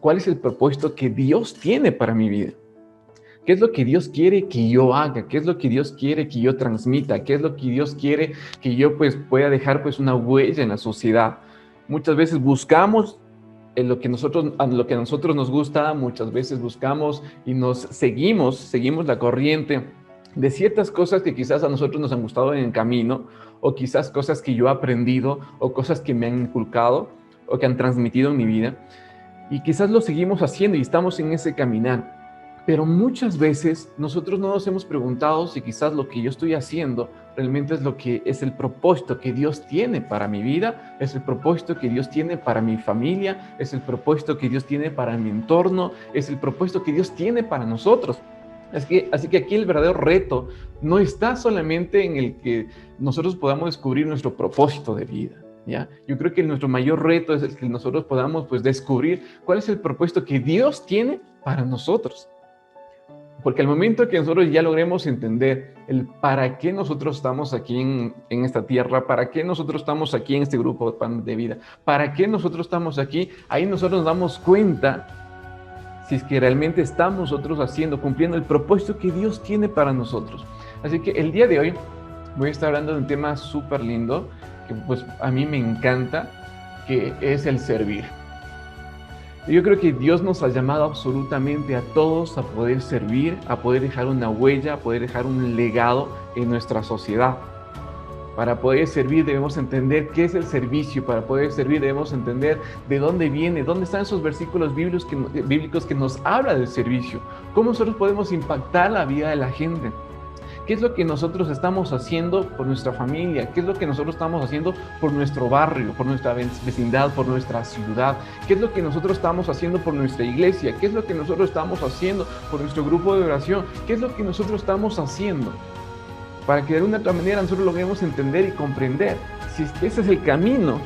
cuál es el propósito que Dios tiene para mi vida. ¿Qué es lo que Dios quiere que yo haga? ¿Qué es lo que Dios quiere que yo transmita? ¿Qué es lo que Dios quiere que yo pues pueda dejar pues una huella en la sociedad? Muchas veces buscamos en lo que a nosotros nos gusta, muchas veces buscamos y seguimos la corriente de ciertas cosas que quizás a nosotros nos han gustado en el camino, o quizás cosas que yo he aprendido, o cosas que me han inculcado, o que han transmitido en mi vida, y quizás lo seguimos haciendo y estamos en ese caminar. Pero muchas veces nosotros no nos hemos preguntado si quizás lo que yo estoy haciendo realmente es lo que es el propósito que Dios tiene para mi vida, es el propósito que Dios tiene para mi familia, es el propósito que Dios tiene para mi entorno, es el propósito que Dios tiene para nosotros. Así que aquí el verdadero reto no está solamente en el que nosotros podamos descubrir nuestro propósito de vida, ¿ya? Yo creo que nuestro mayor reto es el que nosotros podamos pues descubrir cuál es el propósito que Dios tiene para nosotros. Porque al momento que nosotros ya logremos entender el para qué nosotros estamos aquí en esta tierra, para qué nosotros estamos aquí en este grupo de vida, para qué nosotros estamos aquí, ahí nosotros nos damos cuenta si es que realmente estamos nosotros cumpliendo el propósito que Dios tiene para nosotros. Así que el día de hoy voy a estar hablando de un tema súper lindo, que pues a mí me encanta, que es el servir. Yo creo que Dios nos ha llamado absolutamente a todos a poder servir, a poder dejar una huella, a poder dejar un legado en nuestra sociedad. Para poder servir debemos entender qué es el servicio, para poder servir debemos entender de dónde viene, dónde están esos versículos bíblicos que nos habla del servicio, cómo nosotros podemos impactar la vida de la gente. ¿Qué es lo que nosotros estamos haciendo por nuestra familia? ¿Qué es lo que nosotros estamos haciendo por nuestro barrio, por nuestra vecindad, por nuestra ciudad? ¿Qué es lo que nosotros estamos haciendo por nuestra iglesia? ¿Qué es lo que nosotros estamos haciendo por nuestro grupo de oración? ¿Qué es lo que nosotros estamos haciendo? Para que de una otra manera nosotros logremos entender y comprender si es que ese es el camino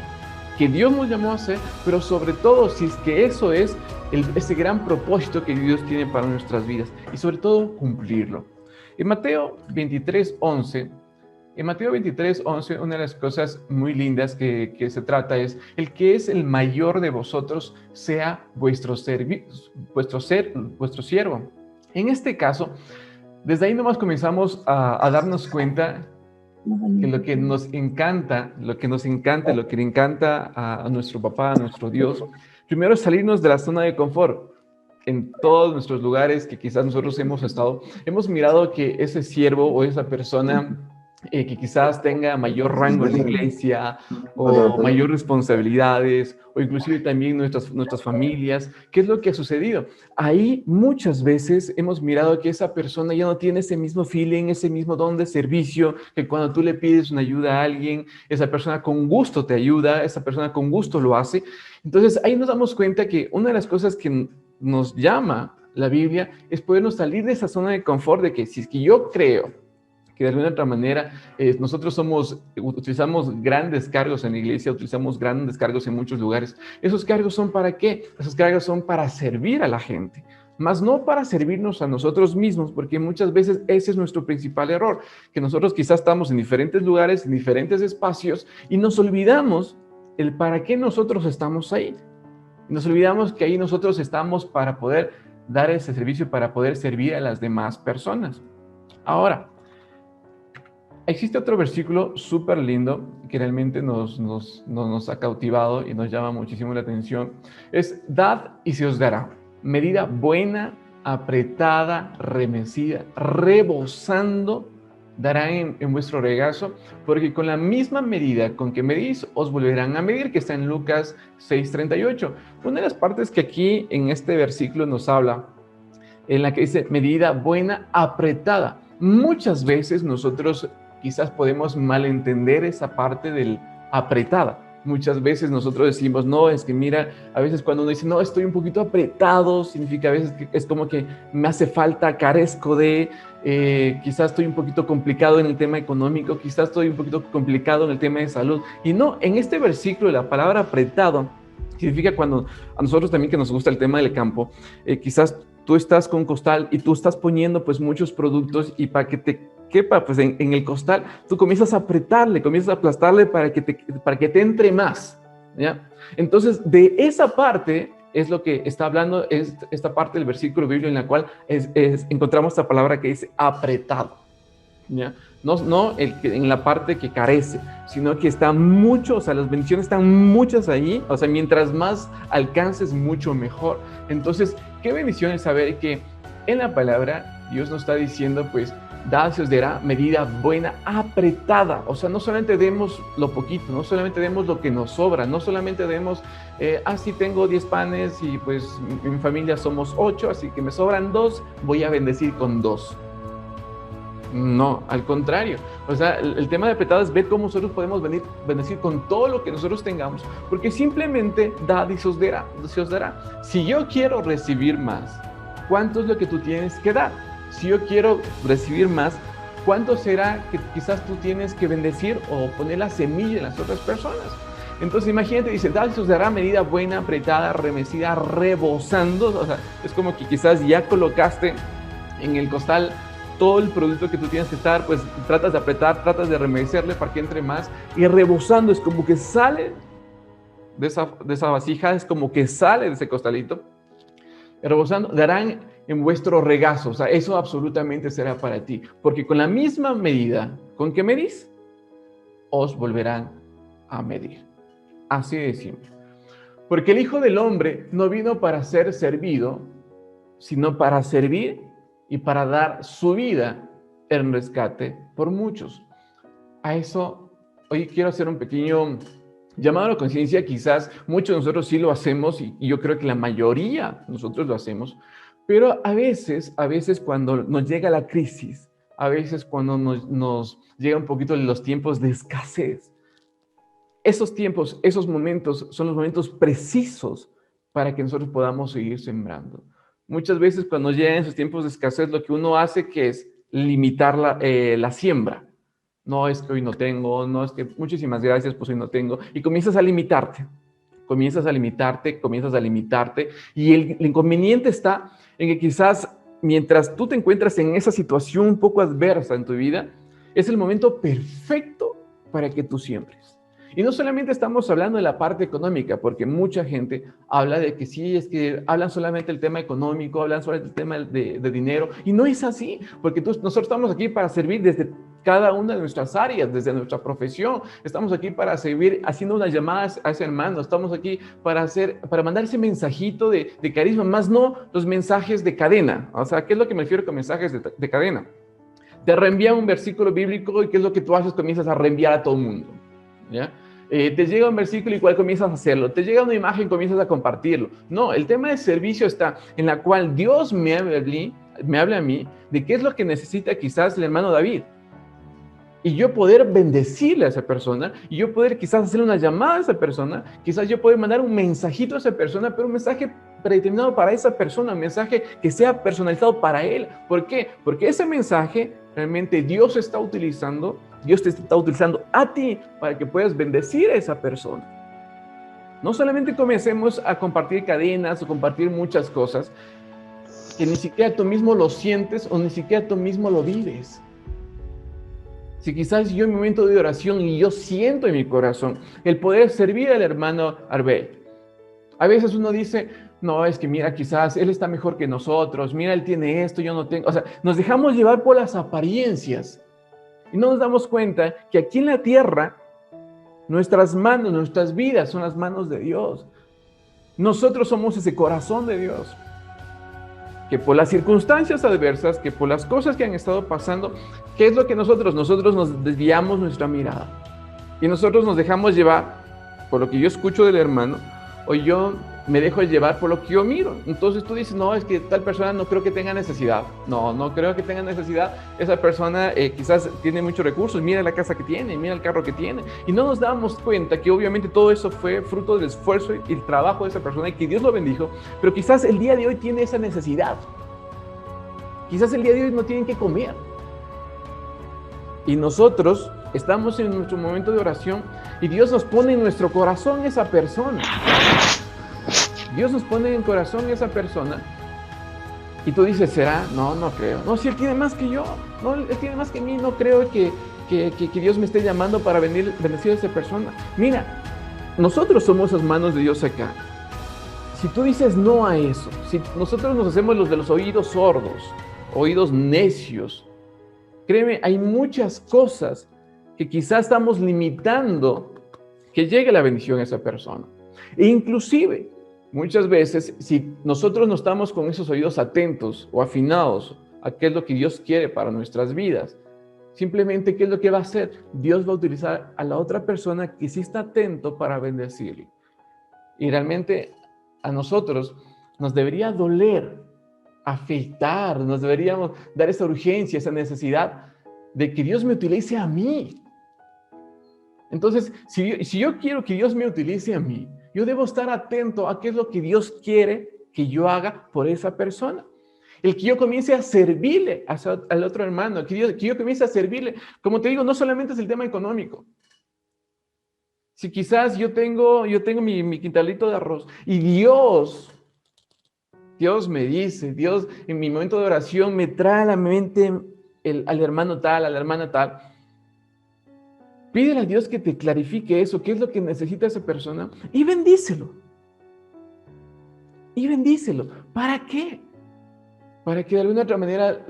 que Dios nos llamó a hacer, pero sobre todo si es que eso es ese gran propósito que Dios tiene para nuestras vidas, y sobre todo cumplirlo. En Mateo 23:11, una de las cosas muy lindas que se trata es: el que es el mayor de vosotros sea vuestro siervo. En este caso, desde ahí nomás comenzamos a darnos cuenta que lo que nos encanta, lo que le encanta a nuestro papá, a nuestro Dios, primero es salirnos de la zona de confort. En todos nuestros lugares que quizás nosotros hemos estado, hemos mirado que ese siervo o esa persona que quizás tenga mayor rango en la iglesia o mayor responsabilidades, o inclusive también nuestras familias, ¿qué es lo que ha sucedido? Ahí muchas veces hemos mirado que esa persona ya no tiene ese mismo feeling, ese mismo don de servicio, que cuando tú le pides una ayuda a alguien, esa persona con gusto te ayuda, esa persona con gusto lo hace. Entonces ahí nos damos cuenta que una de las cosas que nos llama la Biblia es podernos salir de esa zona de confort, de que si es que yo creo que de alguna otra manera nosotros utilizamos grandes cargos en la iglesia, utilizamos grandes cargos en muchos lugares. ¿Esos cargos son para qué? Esos cargos son para servir a la gente, más no para servirnos a nosotros mismos, porque muchas veces ese es nuestro principal error, que nosotros quizás estamos en diferentes lugares, en diferentes espacios, y nos olvidamos el para qué nosotros estamos ahí. Nos olvidamos que ahí nosotros estamos para poder dar ese servicio, para poder servir a las demás personas. Ahora, existe otro versículo súper lindo que realmente nos ha cautivado y nos llama muchísimo la atención. Es: dad y se os dará, medida buena, apretada, remecida, rebosando, dará en vuestro regazo, porque con la misma medida con que medís, os volverán a medir, que está en Lucas 6:38. Una de las partes que aquí en este versículo nos habla, en la que dice medida buena, apretada. Muchas veces nosotros quizás podemos malentender esa parte del apretada. Muchas veces nosotros decimos, no, es que mira, a veces cuando uno dice, no, estoy un poquito apretado, significa a veces que es como que me hace falta, carezco de, quizás estoy un poquito complicado en el tema económico, quizás estoy un poquito complicado en el tema de salud. Y no, en este versículo la palabra apretado significa cuando a nosotros también que nos gusta el tema del campo, quizás tú estás con un costal y tú estás poniendo pues muchos productos, y para que te quepa pues en el costal, tú comienzas a apretarle, comienzas a aplastarle para que te entre más, ¿ya? Entonces, de esa parte es lo que está hablando, es esta parte del versículo bíblico en la cual encontramos esta palabra que dice apretado, ¿ya? No en la parte que carece, sino que está mucho, o sea, las bendiciones están muchas ahí, o sea, mientras más alcances, mucho mejor. Entonces, qué bendición es saber que en la palabra Dios nos está diciendo, pues, dad se os dará medida buena, apretada. O sea, no solamente demos lo poquito, no solamente demos lo que nos sobra, no solamente demos, sí tengo 10 panes y pues mi familia somos 8, así que me sobran 2, voy a bendecir con 2. No, al contrario. O sea, el tema de apretado es ver cómo nosotros podemos bendecir con todo lo que nosotros tengamos, porque simplemente dad y se os dará. Si yo quiero recibir más, ¿cuánto es lo que tú tienes que dar? Si yo quiero recibir más, ¿cuánto será que quizás tú tienes que bendecir o poner la semilla en las otras personas? Entonces imagínate, dice, dad y se os dará medida buena, apretada, remecida, rebosando. O sea, es como que quizás ya colocaste en el costal todo el producto que tú tienes que estar, pues tratas de apretar, tratas de remecerle para que entre más, y rebosando es como que sale de esa vasija, es como que sale de ese costalito, y rebosando, darán en vuestro regazo. O sea, eso absolutamente será para ti, porque con la misma medida con que medís, os volverán a medir. Así de simple. Porque el Hijo del Hombre no vino para ser servido, sino para servir y para dar su vida en rescate por muchos. A eso, hoy quiero hacer un pequeño llamado a la conciencia. Quizás muchos de nosotros sí lo hacemos y yo creo que la mayoría de nosotros lo hacemos, pero a veces cuando nos llega la crisis, a veces cuando nos llega un poquito los tiempos de escasez, esos tiempos, esos momentos son los momentos precisos para que nosotros podamos seguir sembrando. Muchas veces cuando llegan esos tiempos de escasez, lo que uno hace que es limitar la siembra. No es que hoy no tengo, no es que muchísimas gracias, pues hoy no tengo. Y comienzas a limitarte, y el inconveniente está en que quizás mientras tú te encuentras en esa situación un poco adversa en tu vida, es el momento perfecto para que tú siembres. Y no solamente estamos hablando de la parte económica, porque mucha gente habla de que sí, es que hablan solamente del tema económico, hablan solamente del tema de dinero, y no es así, porque nosotros estamos aquí para servir desde cada una de nuestras áreas, desde nuestra profesión. Estamos aquí para servir haciendo unas llamadas a ese hermano, estamos aquí para mandar ese mensajito de carisma, más no los mensajes de cadena. O sea, ¿qué es lo que me refiero con mensajes de cadena? Te reenvía un versículo bíblico y ¿qué es lo que tú haces? Comienzas a reenviar a todo el mundo, ¿ya? Te llega un versículo y cuál comienzas a hacerlo, te llega una imagen y comienzas a compartirlo. No, el tema de servicio está en la cual Dios me habla a mí de qué es lo que necesita quizás el hermano David, y yo poder bendecirle a esa persona, y yo poder quizás hacerle una llamada a esa persona, quizás yo poder mandar un mensajito a esa persona, pero un mensaje predeterminado para esa persona, un mensaje que sea personalizado para él. ¿Por qué? Porque ese mensaje realmente Dios te está utilizando a ti para que puedas bendecir a esa persona. No solamente comencemos a compartir cadenas o compartir muchas cosas que ni siquiera tú mismo lo sientes o ni siquiera tú mismo lo vives. Si quizás yo en mi momento de oración y yo siento en mi corazón el poder servir al hermano Arbel, a veces uno dice, no, es que mira, quizás él está mejor que nosotros, mira, él tiene esto, yo no tengo. O sea, nos dejamos llevar por las apariencias y no nos damos cuenta que aquí en la tierra nuestras manos, nuestras vidas son las manos de Dios. Nosotros somos ese corazón de Dios, que por las circunstancias adversas, que por las cosas que han estado pasando, ¿qué es lo que nosotros nos desviamos nuestra mirada? Y nosotros nos dejamos llevar por lo que yo escucho del hermano, o yo me dejo llevar por lo que yo miro. Entonces tú dices, no, es que tal persona no creo que tenga necesidad. No creo que tenga necesidad. Esa persona quizás tiene muchos recursos, mira la casa que tiene, mira el carro que tiene. Y no nos damos cuenta que obviamente todo eso fue fruto del esfuerzo y el trabajo de esa persona y que Dios lo bendijo, pero quizás el día de hoy tiene esa necesidad. Quizás el día de hoy no tienen que comer. Y nosotros estamos en nuestro momento de oración y Dios nos pone en nuestro corazón esa persona. Dios nos pone en corazón esa persona y tú dices, ¿será? No creo. No, si Él tiene más que yo, no, Él tiene más que mí, no creo que Dios me esté llamando para bendecir a esa persona. Mira, nosotros somos las manos de Dios acá. si tú dices no a eso, si nosotros nos hacemos los de los oídos sordos, oídos necios, créeme, hay muchas cosas que quizás estamos limitando que llegue la bendición a esa persona. E inclusive, muchas veces, si nosotros no estamos con esos oídos atentos o afinados a qué es lo que Dios quiere para nuestras vidas, simplemente, ¿qué es lo que va a hacer? Dios va a utilizar a la otra persona que sí está atento para bendecirle. Y realmente a nosotros nos debería doler, afectar, nos deberíamos dar esa urgencia, esa necesidad de que Dios me utilice a mí. Entonces, si yo quiero que Dios me utilice a mí, yo debo estar atento a qué es lo que Dios quiere que yo haga por esa persona. El que yo comience a servirle al otro hermano, que yo comience a servirle. Como te digo, no solamente es el tema económico. Si quizás yo tengo mi quintalito de arroz y Dios me dice, Dios en mi momento de oración me trae a la mente al hermano tal, a la hermana tal. Pídele a Dios que te clarifique eso, qué es lo que necesita esa persona y bendícelo. Y bendícelo. ¿Para qué? Para que de alguna otra manera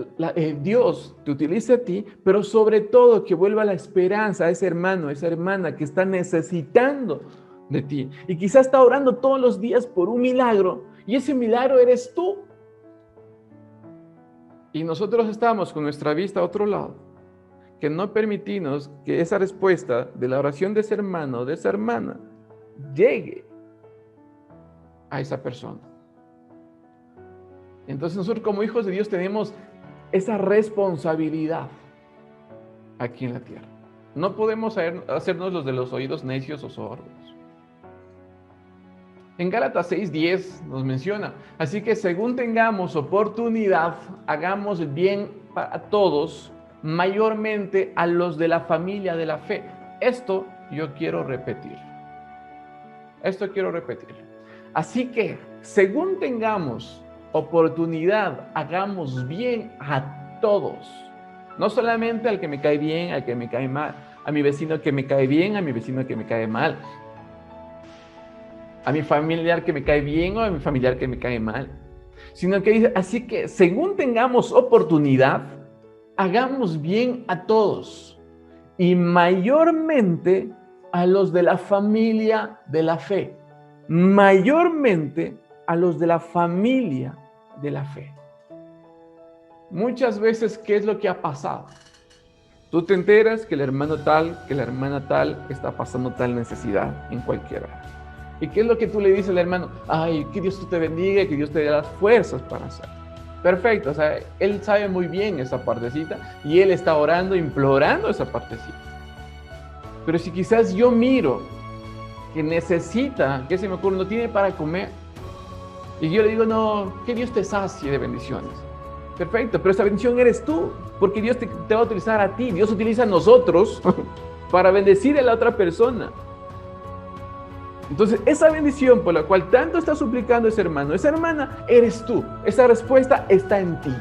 Dios te utilice a ti, pero sobre todo que vuelva la esperanza a ese hermano, a esa hermana que está necesitando de ti. Y quizás está orando todos los días por un milagro, y ese milagro eres tú. Y nosotros estamos con nuestra vista a otro lado, que no permitimos que esa respuesta de la oración de ese hermano, de esa hermana, llegue a esa persona. Entonces nosotros como hijos de Dios tenemos esa responsabilidad aquí en la tierra. No podemos hacernos los de los oídos necios o sordos. En Gálatas 6:10 nos menciona, así que según tengamos oportunidad, hagamos bien a todos, mayormente a los de la familia de la fe. Esto yo quiero repetir. Así que según tengamos oportunidad, hagamos bien a todos. No solamente al que me cae bien, al que me cae mal, a mi vecino que me cae bien, a mi vecino que me cae mal, a mi familiar que me cae bien o a mi familiar que me cae mal. Sino que dice, así que según tengamos oportunidad, hagamos bien a todos y mayormente a los de la familia de la fe. Mayormente a los de la familia de la fe. Muchas veces, ¿qué es lo que ha pasado? Tú te enteras que el hermano tal, que la hermana tal está pasando tal necesidad en cualquier hora. ¿Y qué es lo que tú le dices al hermano? Ay, que Dios te bendiga y que Dios te dé las fuerzas para hacerlo. Perfecto, o sea, él sabe muy bien esa partecita y él está orando, implorando esa partecita. Pero si quizás yo miro que necesita, que se me ocurre, no tiene para comer, y yo le digo, no, que Dios te sacie de bendiciones. Perfecto, pero esa bendición eres tú, porque Dios te va a utilizar a ti. Dios utiliza a nosotros para bendecir a la otra persona. Entonces, esa bendición por la cual tanto está suplicando ese hermano, esa hermana, eres tú. Esa respuesta está en ti.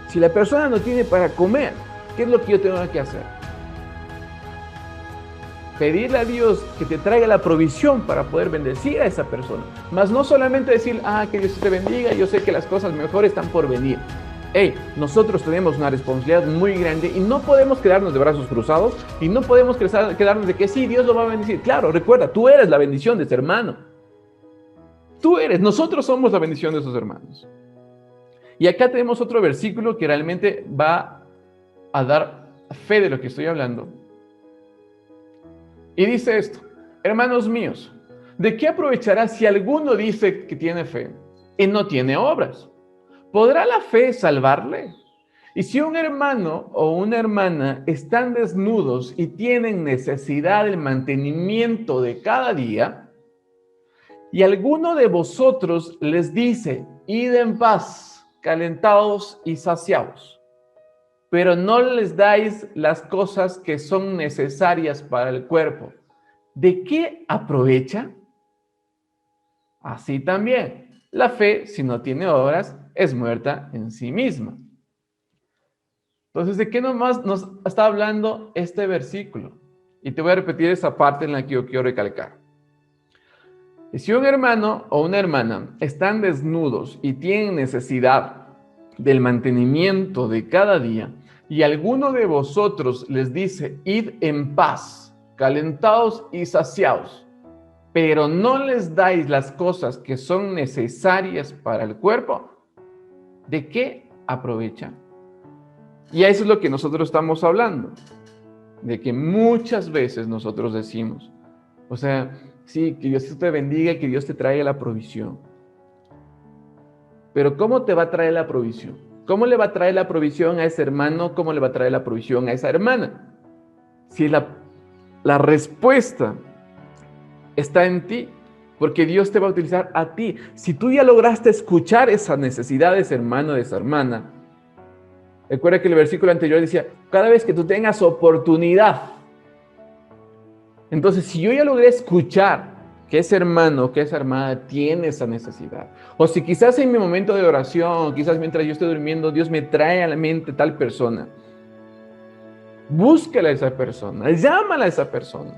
Si la persona no tiene para comer, ¿qué es lo que yo tengo que hacer? Pedirle a Dios que te traiga la provisión para poder bendecir a esa persona. Mas no solamente decir, que Dios te bendiga, yo sé que las cosas mejores están por venir. Nosotros tenemos una responsabilidad muy grande y no podemos quedarnos de brazos cruzados y no podemos quedarnos de que sí, Dios lo va a bendecir. Claro, recuerda, tú eres la bendición de ese hermano. Nosotros somos la bendición de esos hermanos. Y acá tenemos otro versículo que realmente va a dar fe de lo que estoy hablando. Y dice esto, hermanos míos, ¿de qué aprovechará si alguno dice que tiene fe y no tiene obras? ¿Podrá la fe salvarle? Y si un hermano o una hermana están desnudos y tienen necesidad del mantenimiento de cada día, y alguno de vosotros les dice, id en paz, calentados y saciados, pero no les dais las cosas que son necesarias para el cuerpo, ¿de qué aprovecha? Así también, la fe, si no tiene obras, es muerta en sí misma. Entonces, ¿de qué nomás nos está hablando este versículo? Y te voy a repetir esa parte en la que yo quiero recalcar. Y si un hermano o una hermana están desnudos y tienen necesidad del mantenimiento de cada día, y alguno de vosotros les dice, id en paz, calentados y saciados, pero no les dais las cosas que son necesarias para el cuerpo, ¿de qué aprovechan? Y eso es lo que nosotros estamos hablando, de que muchas veces nosotros decimos, o sea, sí, que Dios te bendiga, que Dios te traiga la provisión. Pero ¿cómo te va a traer la provisión? ¿Cómo le va a traer la provisión a ese hermano? ¿Cómo le va a traer la provisión a esa hermana? Si la respuesta está en ti, porque Dios te va a utilizar a ti. Si tú ya lograste escuchar esa necesidad de ese hermano, de esa hermana, recuerda que el versículo anterior decía, cada vez que tú tengas oportunidad. Entonces, si yo ya logré escuchar que ese hermano, que esa hermana tiene esa necesidad, o si quizás en mi momento de oración, quizás mientras yo estoy durmiendo, Dios me trae a la mente tal persona, búscala a esa persona, llámala a esa persona.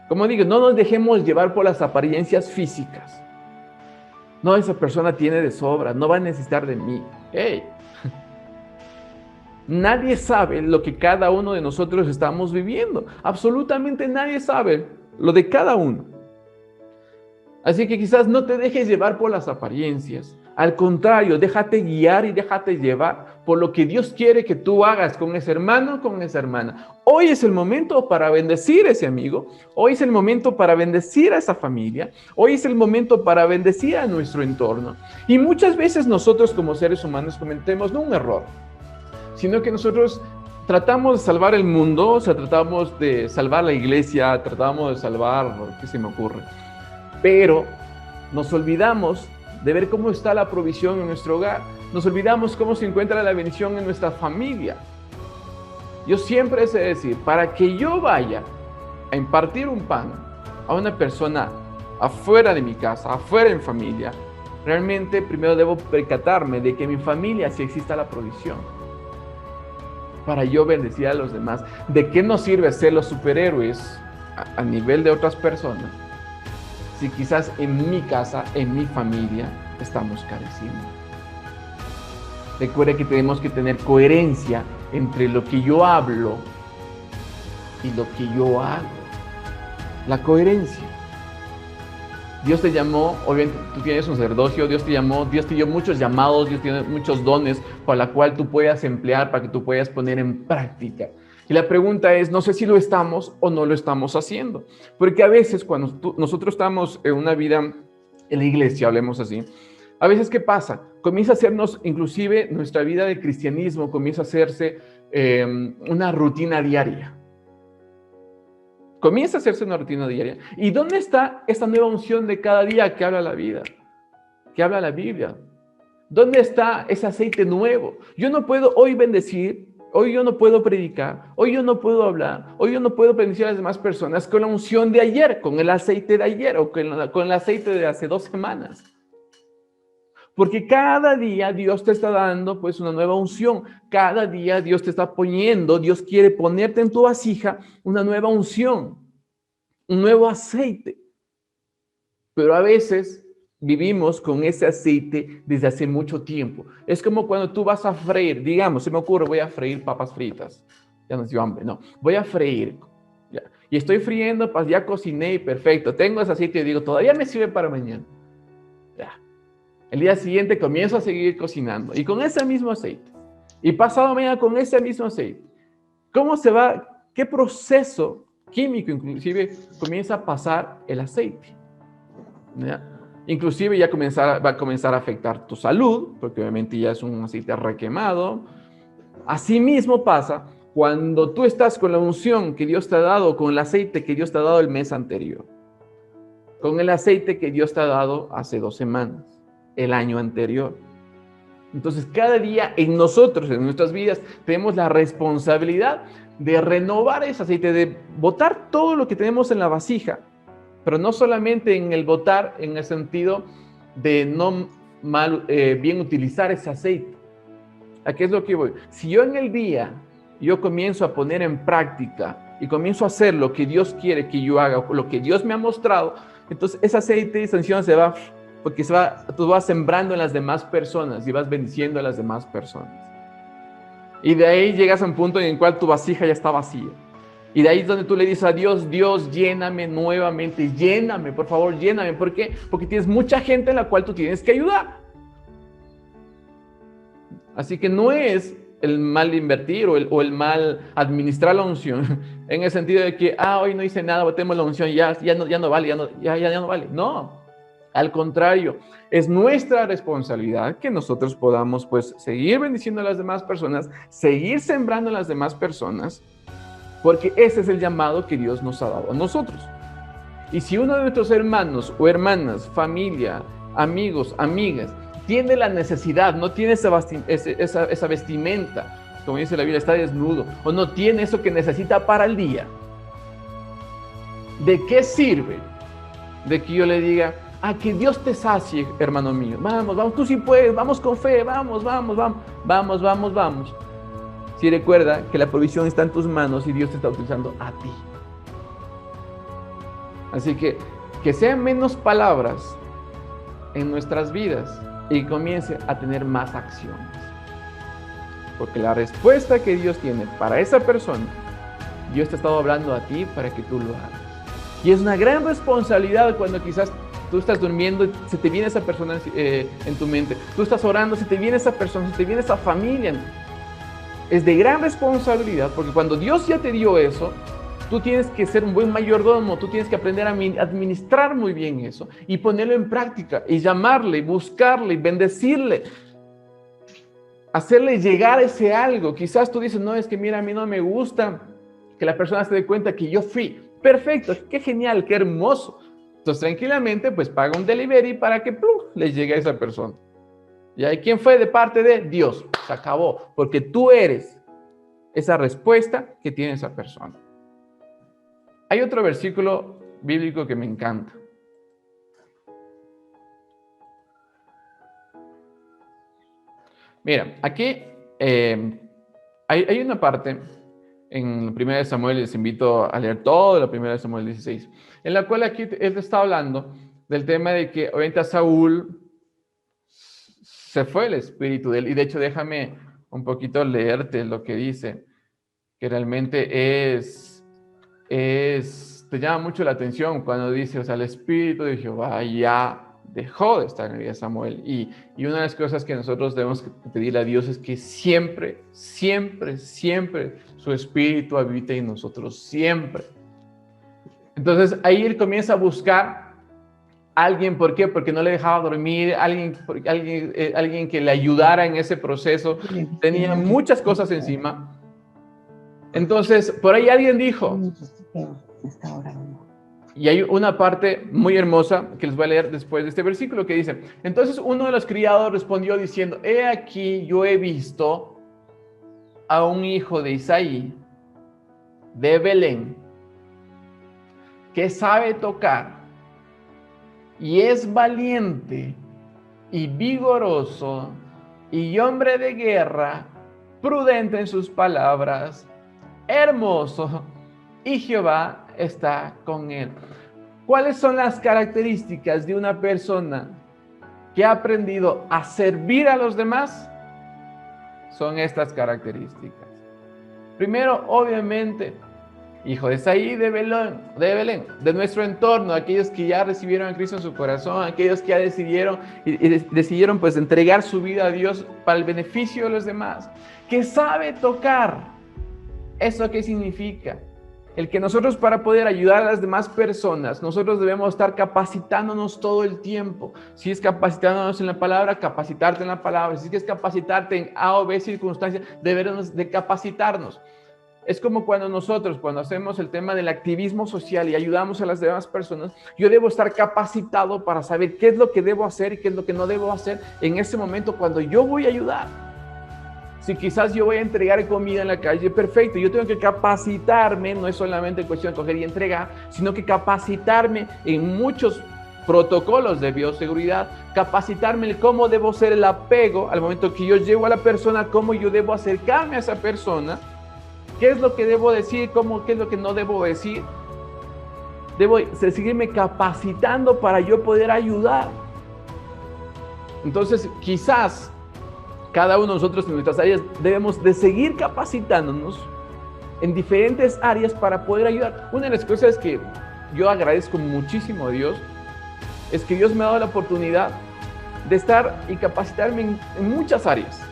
Como digo, no nos dejemos llevar por las apariencias físicas. No, esa persona tiene de sobra, no va a necesitar de mí. ¡Hey! Nadie sabe lo que cada uno de nosotros estamos viviendo. Absolutamente nadie sabe lo de cada uno. Así que quizás no te dejes llevar por las apariencias. Al contrario, déjate guiar y déjate llevar por lo que Dios quiere que tú hagas con ese hermano, con esa hermana. Hoy es el momento para bendecir a ese amigo. Hoy es el momento para bendecir a esa familia. Hoy es el momento para bendecir a nuestro entorno. Y muchas veces nosotros como seres humanos cometemos no un error, sino que nosotros tratamos de salvar el mundo, o sea, tratamos de salvar la iglesia, tratamos de salvar, ¿qué se me ocurre? Pero nos olvidamos de ver cómo está la provisión en nuestro hogar. Nos olvidamos cómo se encuentra la bendición en nuestra familia. Yo siempre sé decir, para que yo vaya a impartir un pan a una persona afuera de mi casa, afuera en familia, realmente primero debo percatarme de que en mi familia sí exista la provisión, para yo bendecir a los demás. ¿De qué nos sirve ser los superhéroes a nivel de otras personas si quizás en mi casa, en mi familia, estamos careciendo? Recuerda que tenemos que tener coherencia entre lo que yo hablo y lo que yo hago. La coherencia. Dios te llamó, obviamente tú tienes un sacerdocio, Dios te llamó, Dios te dio muchos llamados, Dios tiene muchos dones para la cual tú puedas emplear, para que tú puedas poner en práctica. Y la pregunta es, no sé si lo estamos o no lo estamos haciendo. Porque a veces cuando nosotros estamos en una vida en la iglesia, hablemos así, a veces ¿qué pasa? Comienza a hacernos, inclusive nuestra vida de cristianismo comienza a hacerse una rutina diaria. Comienza a hacerse una rutina diaria. ¿Y dónde está esta nueva unción de cada día que habla la vida? Que habla la Biblia. ¿Dónde está ese aceite nuevo? Yo no puedo hoy bendecir, hoy yo no puedo predicar, hoy yo no puedo hablar, hoy yo no puedo bendecir a las demás personas con la unción de ayer, con el aceite de ayer o con el aceite de hace 2 semanas. Porque cada día Dios te está dando pues una nueva unción. Cada día Dios te está poniendo, Dios quiere ponerte en tu vasija una nueva unción, un nuevo aceite. Pero a veces vivimos con ese aceite desde hace mucho tiempo. Es como cuando tú vas a freír, digamos, se me ocurre, voy a freír papas fritas. Ya nos dio hambre, no. Voy a freír. Ya. Y estoy friendo, pues ya cociné, perfecto. Tengo ese aceite y digo, todavía me sirve para mañana. Ya. El día siguiente comienzo a seguir cocinando y con ese mismo aceite. Y pasado mañana con ese mismo aceite. ¿Cómo se va? ¿Qué proceso químico inclusive comienza a pasar el aceite? ¿Ya? Inclusive ya va a comenzar a afectar tu salud, porque obviamente ya es un aceite requemado. Asimismo pasa cuando tú estás con la unción que Dios te ha dado, con el aceite que Dios te ha dado el mes anterior, con el aceite que Dios te ha dado hace 2 semanas, el año anterior. Entonces cada día en nosotros, en nuestras vidas, tenemos la responsabilidad de renovar ese aceite, de botar todo lo que tenemos en la vasija, pero no solamente en el botar, en el sentido de no bien utilizar ese aceite. ¿A qué es lo que voy? Si yo en el día, yo comienzo a poner en práctica y comienzo a hacer lo que Dios quiere que yo haga, lo que Dios me ha mostrado, Entonces ese aceite de sanción se va, porque tú vas sembrando en las demás personas y vas bendiciendo a las demás personas. Y de ahí llegas a un punto en el cual tu vasija ya está vacía. Y de ahí es donde tú le dices a Dios, Dios, lléname nuevamente, lléname, por favor, lléname. ¿Por qué? Porque tienes mucha gente en la cual tú tienes que ayudar. Así que no es el mal invertir o el mal administrar la unción, en el sentido de que, hoy no hice nada, botemos la unción, ya no vale, ya no vale. No, al contrario, es nuestra responsabilidad que nosotros podamos pues seguir bendiciendo a las demás personas, seguir sembrando a las demás personas, porque ese es el llamado que Dios nos ha dado a nosotros. Y si uno de nuestros hermanos o hermanas, familia, amigos, amigas, tiene la necesidad, no tiene esa vestimenta, como dice la Biblia, está desnudo, o no tiene eso que necesita para el día, ¿de qué sirve de que yo le diga, que Dios te sacie, hermano mío, vamos, tú sí puedes, vamos con fe, vamos, si recuerda que la provisión está en tus manos y Dios te está utilizando a ti? Así que sean menos palabras en nuestras vidas y comience a tener más acciones. Porque la respuesta que Dios tiene para esa persona, Dios te ha estado hablando a ti para que tú lo hagas. Y es una gran responsabilidad cuando quizás tú estás durmiendo y se te viene esa persona en tu mente. Tú estás orando, se te viene esa persona, se te viene esa familia. Es de gran responsabilidad porque cuando Dios ya te dio eso, tú tienes que ser un buen mayordomo, tú tienes que aprender a administrar muy bien eso y ponerlo en práctica y llamarle, buscarle, bendecirle, hacerle llegar ese algo. Quizás tú dices, no, es que mira, a mí no me gusta que la persona se dé cuenta que yo fui. Perfecto, qué genial, qué hermoso. Entonces tranquilamente pues paga un delivery para que le llegue a esa persona. ¿Y ahí quién fue? De parte de Dios. Se acabó, porque tú eres esa respuesta que tiene esa persona. Hay otro versículo bíblico que me encanta. Mira, aquí hay una parte en 1 Samuel, les invito a leer todo la 1 Samuel 16, en la cual aquí él está hablando del tema de que obviamente a Saúl se fue el espíritu de él, y de hecho déjame un poquito leerte lo que dice, que realmente te llama mucho la atención cuando dice, o sea, el espíritu de Jehová ya dejó de estar en la vida de Samuel. Y una de las cosas que nosotros debemos pedirle a Dios es que siempre, siempre, siempre su espíritu habite en nosotros, siempre. Entonces ahí él comienza a buscar a alguien. ¿Por qué? Porque no le dejaba dormir, alguien que le ayudara en ese proceso. Tenía muchas cosas encima. Entonces, por ahí alguien dijo, y hay una parte muy hermosa que les voy a leer después de este versículo que dice, entonces uno de los criados respondió diciendo, he aquí yo he visto a un hijo de Isaí de Belén que sabe tocar y es valiente y vigoroso y hombre de guerra, prudente en sus palabras, hermoso, y Jehová está con él. ¿Cuáles son las características de una persona que ha aprendido a servir a los demás? Son estas características. Primero, obviamente, hijo de Isaí de Belén, de nuestro entorno, aquellos que ya recibieron a Cristo en su corazón, aquellos que ya decidieron pues entregar su vida a Dios para el beneficio de los demás, que sabe tocar. ¿Eso qué significa? El que nosotros, para poder ayudar a las demás personas, nosotros debemos estar capacitándonos todo el tiempo. Si es capacitándonos en la palabra, capacitarte en la palabra. Si es capacitarte en A o B circunstancias, debemos de capacitarnos. Es como cuando hacemos el tema del activismo social y ayudamos a las demás personas, yo debo estar capacitado para saber qué es lo que debo hacer y qué es lo que no debo hacer en ese momento cuando yo voy a ayudar. Si quizás yo voy a entregar comida en la calle, perfecto, yo tengo que capacitarme, no es solamente cuestión de coger y entregar, sino que capacitarme en muchos protocolos de bioseguridad, capacitarme en cómo debo ser el apego al momento que yo llego a la persona, cómo yo debo acercarme a esa persona, qué es lo que debo decir, qué es lo que no debo decir. Debo seguirme capacitando para yo poder ayudar. Entonces, quizás cada uno de nosotros en nuestras áreas debemos de seguir capacitándonos en diferentes áreas para poder ayudar. Una de las cosas que yo agradezco muchísimo a Dios es que Dios me ha dado la oportunidad de estar y capacitarme en muchas áreas.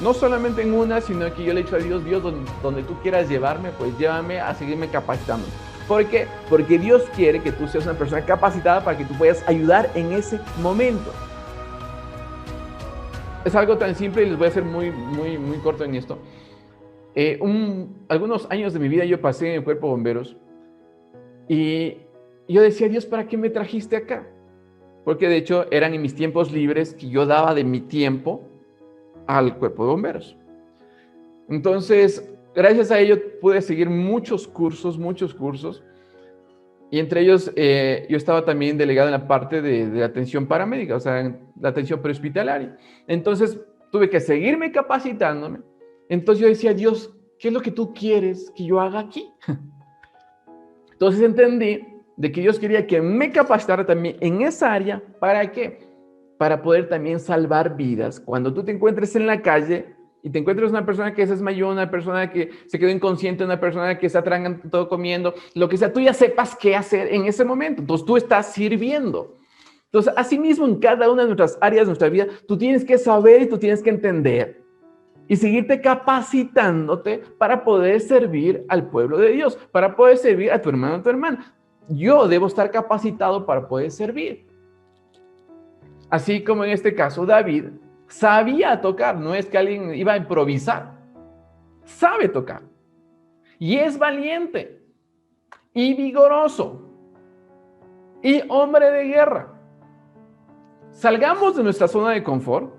No solamente en una, sino que yo le he dicho a Dios, donde tú quieras llevarme, pues llévame a seguirme capacitando. ¿Por qué? Porque Dios quiere que tú seas una persona capacitada para que tú puedas ayudar en ese momento. Es algo tan simple y les voy a ser muy corto en esto. Algunos años de mi vida yo pasé en el cuerpo de bomberos y yo decía, Dios, ¿para qué me trajiste acá? Porque de hecho eran en mis tiempos libres que yo daba de mi tiempo al cuerpo de bomberos. Entonces, gracias a ello pude seguir muchos cursos, y entre ellos yo estaba también delegado en la parte de la atención paramédica, o sea, en la atención prehospitalaria. Entonces, tuve que seguirme capacitándome. Entonces yo decía, Dios, ¿qué es lo que tú quieres que yo haga aquí? Entonces entendí de que Dios quería que me capacitara también en esa área. ¿Para qué? Para poder también salvar vidas. Cuando tú te encuentres en la calle y te encuentres una persona que se desmayó, una persona que se quedó inconsciente, una persona que se atraganta todo comiendo, lo que sea, tú ya sepas qué hacer en ese momento. Entonces tú estás sirviendo. Entonces, asimismo, en cada una de nuestras áreas de nuestra vida, tú tienes que saber y tú tienes que entender y seguirte capacitándote para poder servir al pueblo de Dios, para poder servir a tu hermano o tu hermana. Yo debo estar capacitado para poder servir. Así como en este caso David sabía tocar, no es que alguien iba a improvisar, sabe tocar. Y es valiente y vigoroso y hombre de guerra. Salgamos de nuestra zona de confort.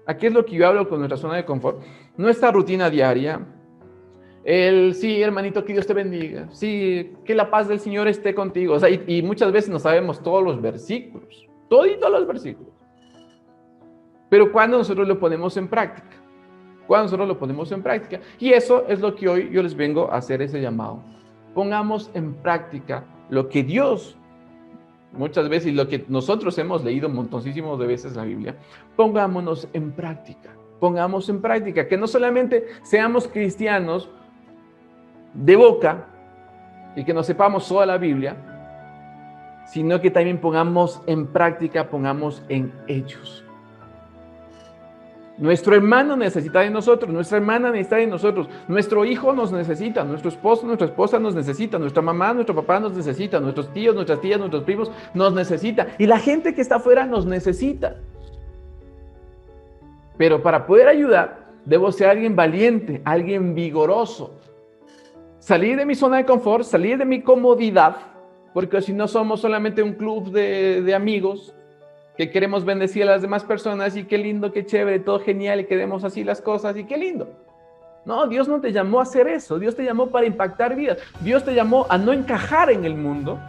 Aquí es lo que yo hablo con nuestra zona de confort. Nuestra rutina diaria. Sí, hermanito, que Dios te bendiga. Sí, que la paz del Señor esté contigo. O sea, y muchas veces no sabemos todos los versículos. Toditos los versículos. Pero cuando nosotros lo ponemos en práctica. Cuando nosotros lo ponemos en práctica. Y eso es lo que hoy yo les vengo a hacer ese llamado. Pongamos en práctica lo que Dios muchas veces, y lo que nosotros hemos leído montoncísimos de veces en la Biblia, pongámonos en práctica, que no solamente seamos cristianos de boca y que nos sepamos toda la Biblia, sino que también pongamos en práctica, pongamos en hechos. Nuestro hermano necesita de nosotros, nuestra hermana necesita de nosotros, nuestro hijo nos necesita, nuestro esposo, nuestra esposa nos necesita, nuestra mamá, nuestro papá nos necesita, nuestros tíos, nuestras tías, nuestros primos nos necesita y la gente que está afuera nos necesita. Pero para poder ayudar, debo ser alguien valiente, alguien vigoroso. Salir de mi zona de confort, salir de mi comodidad, porque si no somos solamente un club de amigos que queremos bendecir a las demás personas y qué lindo, qué chévere, todo genial y queremos así las cosas y qué lindo. No, Dios no te llamó a hacer eso. Dios te llamó para impactar vidas. Dios te llamó a no encajar en el mundo.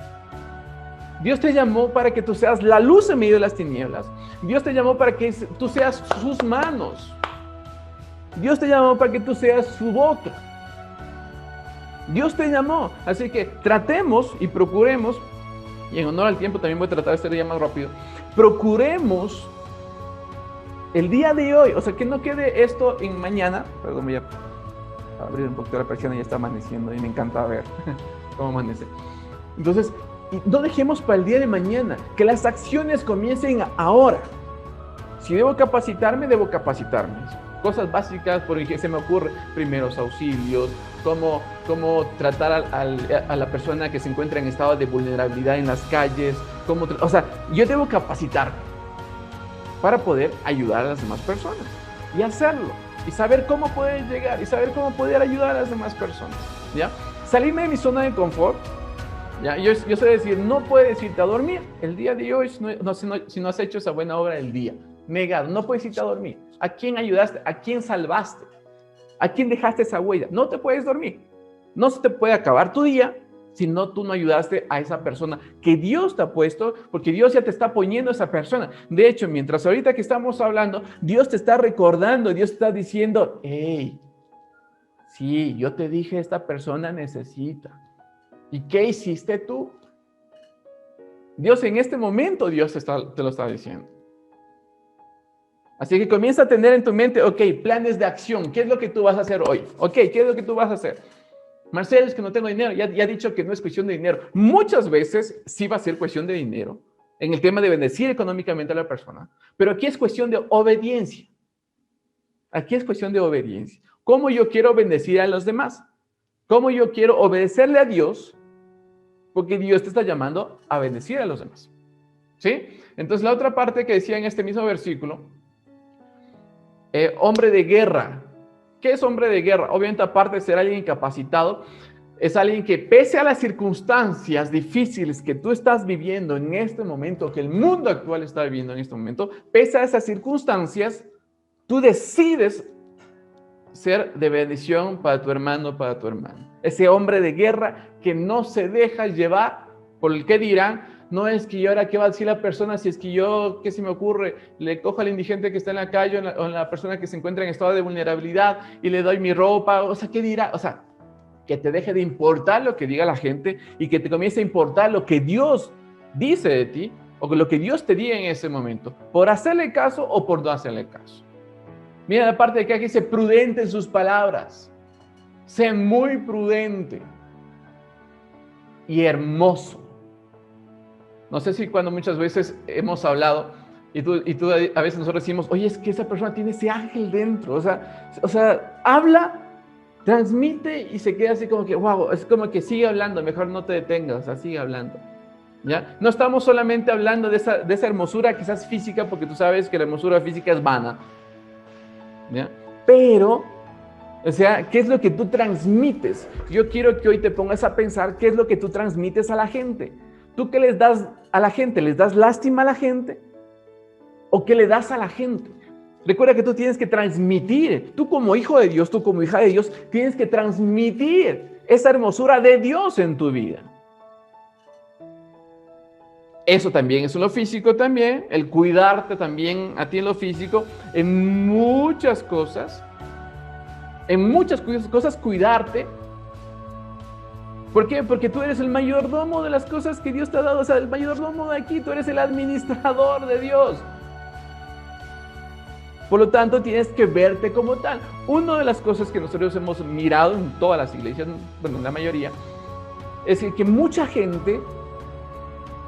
Dios te llamó para que tú seas la luz en medio de las tinieblas. Dios te llamó para que tú seas sus manos. Dios te llamó para que tú seas su boca. Dios te llamó. Así que tratemos y procuremos, y en honor al tiempo también voy a tratar de ser ya más rápido, procuremos el día de hoy, o sea, que no quede esto en mañana. Perdón, voy a abrir un poquito la persiana, ya está amaneciendo y me encanta ver cómo amanece. Entonces, no dejemos para el día de mañana, que las acciones comiencen ahora. Si debo capacitarme, debo capacitarme. Cosas básicas, porque se me ocurre, primeros auxilios, cómo tratar a la persona que se encuentra en estado de vulnerabilidad en las calles, o sea, yo debo capacitarme para poder ayudar a las demás personas y hacerlo, y saber cómo poder llegar, y saber cómo poder ayudar a las demás personas, ¿ya? Salirme de mi zona de confort, ¿ya? Yo sé decir, no puedes irte a dormir el día de hoy si no has hecho esa buena obra del día. Negado, no puedes irte a dormir. ¿A quién ayudaste? ¿A quién salvaste? ¿A quién dejaste esa huella? No te puedes dormir. No se te puede acabar tu día si no tú no ayudaste a esa persona que Dios te ha puesto, porque Dios ya te está poniendo a esa persona. De hecho, mientras ahorita que estamos hablando, Dios te está recordando, Dios te está diciendo, hey, sí, yo te dije, esta persona necesita. ¿Y qué hiciste tú? Dios en este momento, te lo está diciendo. Así que comienza a tener en tu mente, ok, planes de acción. ¿Qué es lo que tú vas a hacer hoy? Ok, ¿qué es lo que tú vas a hacer? Marcelo, es que no tengo dinero. Ya he dicho que no es cuestión de dinero. Muchas veces sí va a ser cuestión de dinero en el tema de bendecir económicamente a la persona. Pero aquí es cuestión de obediencia. Aquí es cuestión de obediencia. ¿Cómo yo quiero bendecir a los demás? ¿Cómo yo quiero obedecerle a Dios? Porque Dios te está llamando a bendecir a los demás. ¿Sí? Entonces la otra parte que decía en este mismo versículo, hombre de guerra. ¿Qué es hombre de guerra? Obviamente, aparte de ser alguien incapacitado, es alguien que pese a las circunstancias difíciles que tú estás viviendo en este momento, que el mundo actual está viviendo en este momento, pese a esas circunstancias, tú decides ser de bendición para tu hermano, para tu hermana. Ese hombre de guerra que no se deja llevar por el que dirán. No es que yo ahora qué va a decir la persona si es que yo, ¿qué se me ocurre? Le cojo al indigente que está en la calle o la persona que se encuentra en estado de vulnerabilidad y le doy mi ropa. O sea, ¿qué dirá? O sea, que te deje de importar lo que diga la gente y que te comience a importar lo que Dios dice de ti o lo que Dios te diga en ese momento, por hacerle caso o por no hacerle caso. Mira la parte de que aquí dice prudente en sus palabras. Sé muy prudente y hermoso. No sé si cuando muchas veces hemos hablado y tú a veces nosotros decimos, oye, es que esa persona tiene ese ángel dentro. O sea, habla, transmite y se queda así como que, wow, es como que sigue hablando, mejor no te detengas, o sea, sigue hablando. ¿Ya? No estamos solamente hablando de esa hermosura quizás física, porque tú sabes que la hermosura física es vana. ¿Ya? Pero, o sea, ¿qué es lo que tú transmites? Yo quiero que hoy te pongas a pensar qué es lo que tú transmites a la gente. ¿Tú qué les das a la gente? ¿Les das lástima a la gente? ¿O qué le das a la gente? Recuerda que tú tienes que transmitir, tú como hijo de Dios, tú como hija de Dios, tienes que transmitir esa hermosura de Dios en tu vida. Eso también es en lo físico también, el cuidarte también a ti en lo físico, en muchas cosas cuidarte. ¿Por qué? Porque tú eres el mayordomo de las cosas que Dios te ha dado, o sea, el mayordomo de aquí, tú eres el administrador de Dios. Por lo tanto, tienes que verte como tal. Una de las cosas que nosotros hemos mirado en todas las iglesias, bueno, en la mayoría, es que mucha gente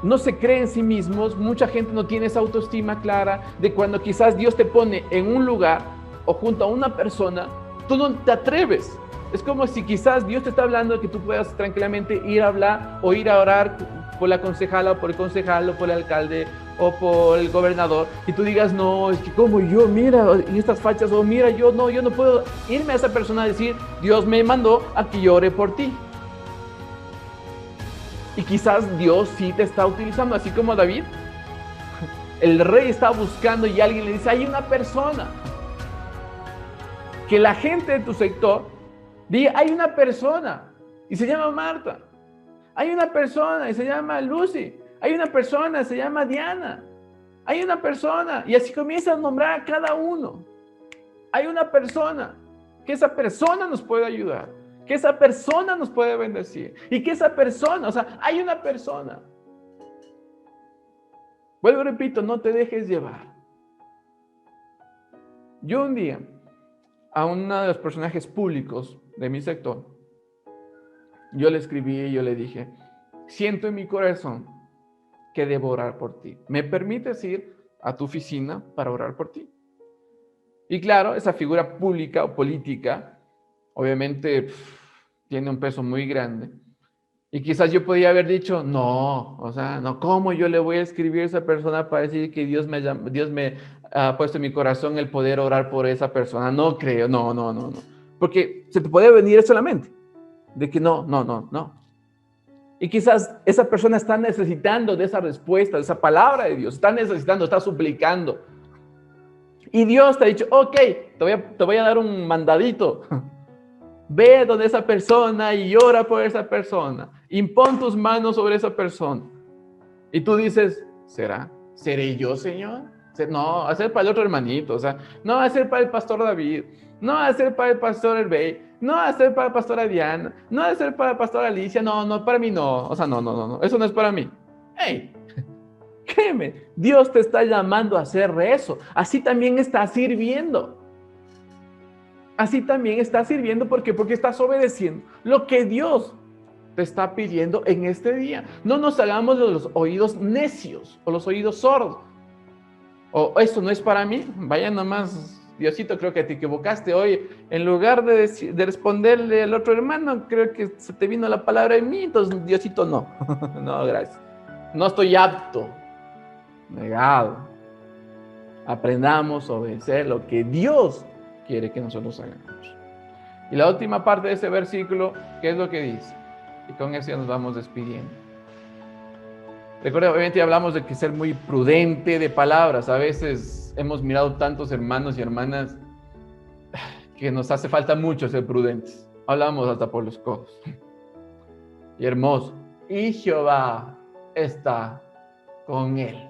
no se cree en sí mismos, mucha gente no tiene esa autoestima clara de cuando quizás Dios te pone en un lugar o junto a una persona, tú no te atreves. Es como si quizás Dios te está hablando de que tú puedas tranquilamente ir a hablar o ir a orar por la concejala, o por el concejal, o por el alcalde, o por el gobernador, y tú digas, no, es que como yo, mira, en estas fachas, o mira, yo no puedo irme a esa persona a decir, Dios me mandó a que yo ore por ti. Y quizás Dios sí te está utilizando, así como David. El rey está buscando y alguien le dice, hay una persona. Que la gente de tu sector diga, hay una persona y se llama Marta. Hay una persona y se llama Lucy. Hay una persona y se llama Diana. Hay una persona y así comienza a nombrar a cada uno. Hay una persona, que esa persona nos puede ayudar, que esa persona nos puede bendecir y que esa persona, o sea, hay una persona. Vuelvo y repito, no te dejes llevar. Yo un día, a uno de los personajes públicos de mi sector, yo le escribí y yo le dije, siento en mi corazón que debo orar por ti. ¿Me permites ir a tu oficina para orar por ti? Y claro, esa figura pública o política, obviamente tiene un peso muy grande. Y quizás yo podía haber dicho, no, o sea, no, ¿cómo yo le voy a escribir a esa persona para decir que Dios me ha puesto en mi corazón el poder orar por esa persona? No creo, no. Porque se te puede venir eso a la mente, de que no. Y quizás esa persona está necesitando de esa respuesta, de esa palabra de Dios, está suplicando. Y Dios te ha dicho, ok, te voy a dar un mandadito. Ve donde esa persona y ora por esa persona. Impón tus manos sobre esa persona. Y tú dices, ¿seré yo, Señor? No, hacer para el otro hermanito, o sea, no hacer para el pastor David, no hacer para el pastor Herbey, no hacer para la pastora Diana, no hacer para la pastora Alicia, no, para mí no, o sea, no, eso no es para mí. Hey, créeme, Dios te está llamando a hacer eso. Así también estás sirviendo. Así también estás sirviendo porque estás obedeciendo lo que Dios te está pidiendo en este día. No nos hagamos los oídos necios o los oídos sordos. O esto no es para mí, vaya nomás, Diosito, creo que te equivocaste hoy. En lugar de responderle al otro hermano, creo que se te vino la palabra en mí, entonces Diosito no. No, gracias. No estoy apto. Negado. Aprendamos a obedecer lo que Dios quiere que nosotros hagamos. Y la última parte de ese versículo, ¿qué es lo que dice? Y con eso ya nos vamos despidiendo. Recuerda, obviamente hablamos de que ser muy prudente de palabras. A veces hemos mirado tantos hermanos y hermanas que nos hace falta mucho ser prudentes. Hablamos hasta por los codos. Y hermoso. Y Jehová está con él.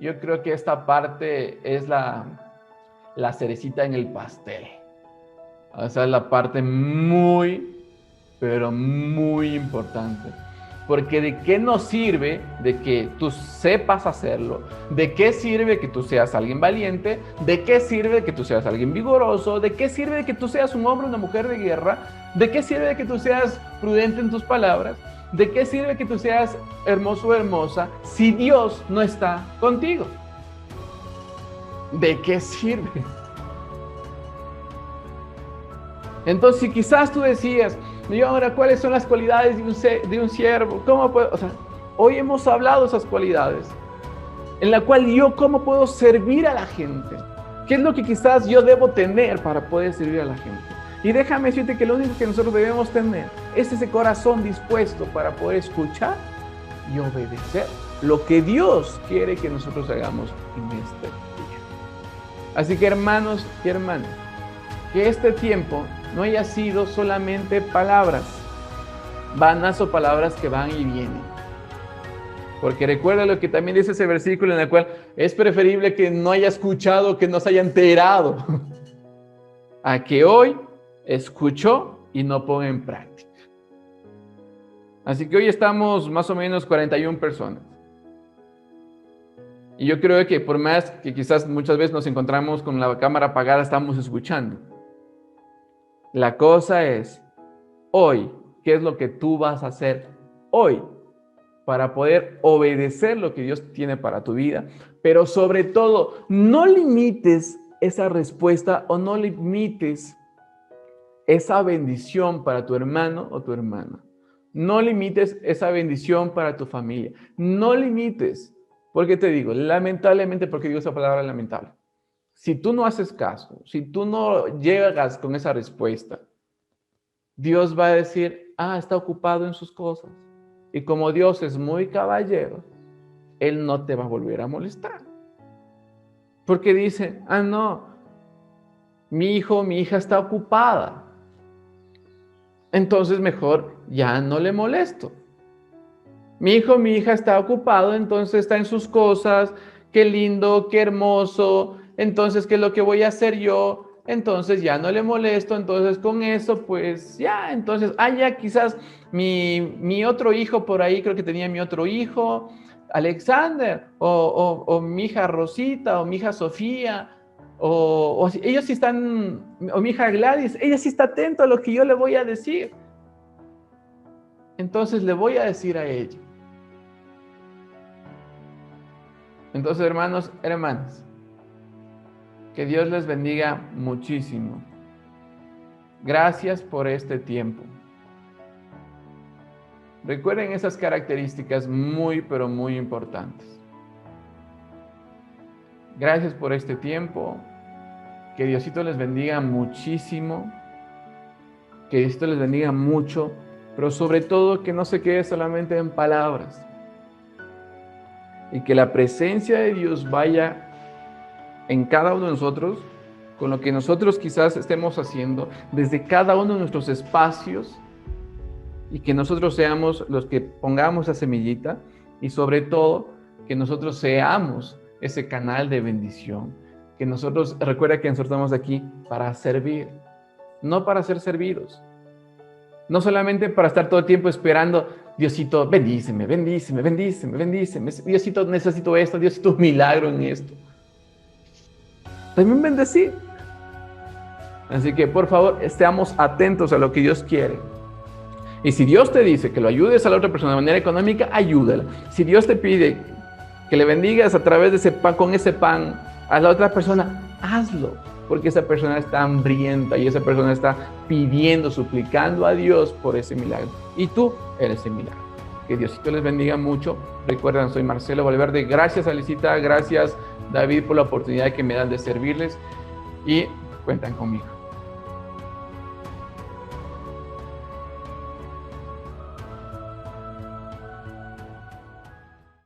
Yo creo que esta parte es la cerecita en el pastel. O sea, es la parte muy, pero muy importante. Porque ¿de qué nos sirve de que tú sepas hacerlo? ¿De qué sirve que tú seas alguien valiente? ¿De qué sirve que tú seas alguien vigoroso? ¿De qué sirve de que tú seas un hombre o una mujer de guerra? ¿De qué sirve de que tú seas prudente en tus palabras? ¿De qué sirve que tú seas hermoso o hermosa si Dios no está contigo? ¿De qué sirve? Entonces, si quizás tú decías, y ahora, ¿cuáles son las cualidades de un siervo? ¿Cómo puedo? O sea, hoy hemos hablado de esas cualidades, en la cual yo, ¿cómo puedo servir a la gente? ¿Qué es lo que quizás yo debo tener para poder servir a la gente? Y déjame decirte que lo único que nosotros debemos tener es ese corazón dispuesto para poder escuchar y obedecer lo que Dios quiere que nosotros hagamos en este día. Así que, hermanos y hermanas, que este tiempo no haya sido solamente palabras vanas o palabras que van y vienen. Porque recuerda lo que también dice ese versículo en el cual es preferible que no haya escuchado, que no se haya enterado, a que hoy escuchó y no ponga en práctica. Así que hoy estamos más o menos 41 personas. Y yo creo que por más que quizás muchas veces nos encontramos con la cámara apagada, estamos escuchando. La cosa es, hoy, ¿qué es lo que tú vas a hacer hoy para poder obedecer lo que Dios tiene para tu vida? Pero sobre todo, no limites esa respuesta o no limites esa bendición para tu hermano o tu hermana. No limites esa bendición para tu familia. No limites, porque te digo, lamentablemente, porque digo esa palabra lamentable. Si tú no haces caso, si tú no llegas con esa respuesta, Dios va a decir, está ocupado en sus cosas. Y como Dios es muy caballero, Él no te va a volver a molestar. Porque dice, no, mi hijo, mi hija está ocupada. Entonces mejor ya no le molesto. Mi hijo, mi hija está ocupado, entonces está en sus cosas. Qué lindo, qué hermoso. Entonces, ¿qué es lo que voy a hacer yo? Entonces ya no le molesto. Entonces con eso, pues ya, entonces, ya quizás mi otro hijo por ahí, creo que tenía mi otro hijo, Alexander, o mi hija Rosita, o mi hija Sofía, o ellos sí están, o mi hija Gladys, ella sí está atento a lo que yo le voy a decir. Entonces le voy a decir a ella. Entonces, hermanos, hermanas, que Dios les bendiga muchísimo. Gracias por este tiempo. Recuerden esas características muy, pero muy importantes. Gracias por este tiempo. Que Diosito les bendiga muchísimo. Que Diosito les bendiga mucho. Pero sobre todo que no se quede solamente en palabras. Y que la presencia de Dios vaya en cada uno de nosotros, con lo que nosotros quizás estemos haciendo, desde cada uno de nuestros espacios, y que nosotros seamos los que pongamos esa semillita, y sobre todo, que nosotros seamos ese canal de bendición. Que nosotros, recuerda que nosotros estamos aquí para servir, no para ser servidos. No solamente para estar todo el tiempo esperando, Diosito, bendíceme, bendíceme, bendíceme, bendíceme. Diosito, necesito esto, Diosito, un milagro en esto. También bendecir. Así que, por favor, estemos atentos a lo que Dios quiere. Y si Dios te dice que lo ayudes a la otra persona de manera económica, ayúdala. Si Dios te pide que le bendigas a través de ese pan, con ese pan, a la otra persona, hazlo. Porque esa persona está hambrienta y esa persona está pidiendo, suplicando a Dios por ese milagro. Y tú eres ese milagro. Que Diosito les bendiga mucho. Recuerden, soy Marcelo Valverde. Gracias, Alicita. Gracias, David, por la oportunidad que me dan de servirles. Y cuentan conmigo.